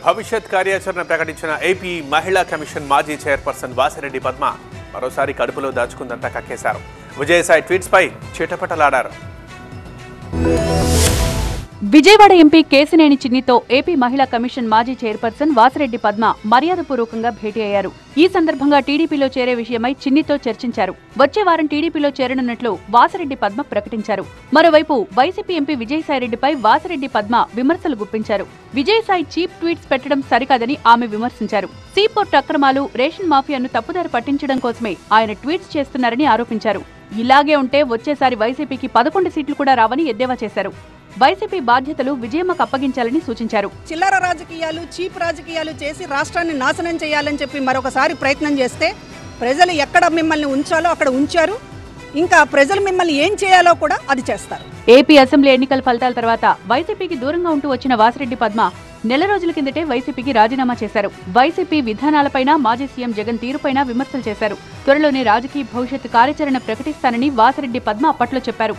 భవిష్యత్ కార్యాచరణ ప్రకటించిన ఏపీ మహిళా కమిషన్ మాజీ చైర్పర్సన్ వాసిరెడ్డి పద్మ మరోసారి కడుపులో దాచుకుందంతా కక్కేశారు. విజయసాయి ట్వీట్స్ పై చిటపటలాడారు. విజయవాడ ఎంపీ కేశినేని చిన్నితో ఏపీ మహిళా కమిషన్ మాజీ చైర్పర్సన్ వాసిరెడ్డి పద్మ మర్యాదపూర్వకంగా భేటీ అయ్యారు. ఈ సందర్భంగా టీడీపీలో చేరే విషయమై చిన్నితో చర్చించారు. వచ్చే వారం టీడీపీలో చేరనున్నట్లు వాసిరెడ్డి పద్మ ప్రకటించారు. మరోవైపు వైసీపీ ఎంపీ విజయసాయిరెడ్డిపై వాసిరెడ్డి పద్మ విమర్శలు గుప్పించారు. విజయసాయి చీప్ ట్వీట్స్ పెట్టడం సరికాదని ఆమె విమర్శించారు. సీపోర్ట్ అక్రమాలు, రేషన్ మాఫియాను తప్పుదారి పట్టించడం కోసమే ఆయన ట్వీట్స్ చేస్తున్నారని ఆరోపించారు. ఇలాగే ఉంటే వచ్చేసారి వైసీపీకి 11 సీట్లు కూడా రావని ఎద్దేవా చేశారు. వైసీపీ బాధ్యతలు విజయమ్మకు అప్పగించాలని సూచించారు. చిల్లర రాజకీయాలు, చీప్ రాజకీయాలు చేసి రాష్ట్రాన్ని నాశనం చేయాలని చెప్పి మరొకసారి ప్రయత్నం చేస్తే ప్రజలు ఎక్కడ మిమ్మల్ని ఉంచాలో అక్కడ ఉంచారు. ఇంకా ప్రజలు మిమ్మల్ని ఏం చేయాలో కూడా అది చేస్తారు. ఏపీ అసెంబ్లీ ఎన్నికల ఫలితాల తర్వాత వైసీపీకి దూరంగా ఉంటూ వచ్చిన వాసిరెడ్డి పద్మ నెల రోజుల కిందటే వైసీపీకి రాజీనామా చేశారు. వైసీపీ విధానాలపైన, మాజీ సీఎం జగన్ తీరుపైన విమర్శలు చేశారు. త్వరలోనే రాజకీయ భవిష్యత్ కార్యాచరణ ప్రకటిస్తానని వాసిరెడ్డి పద్మ అప్పట్లో చెప్పారు.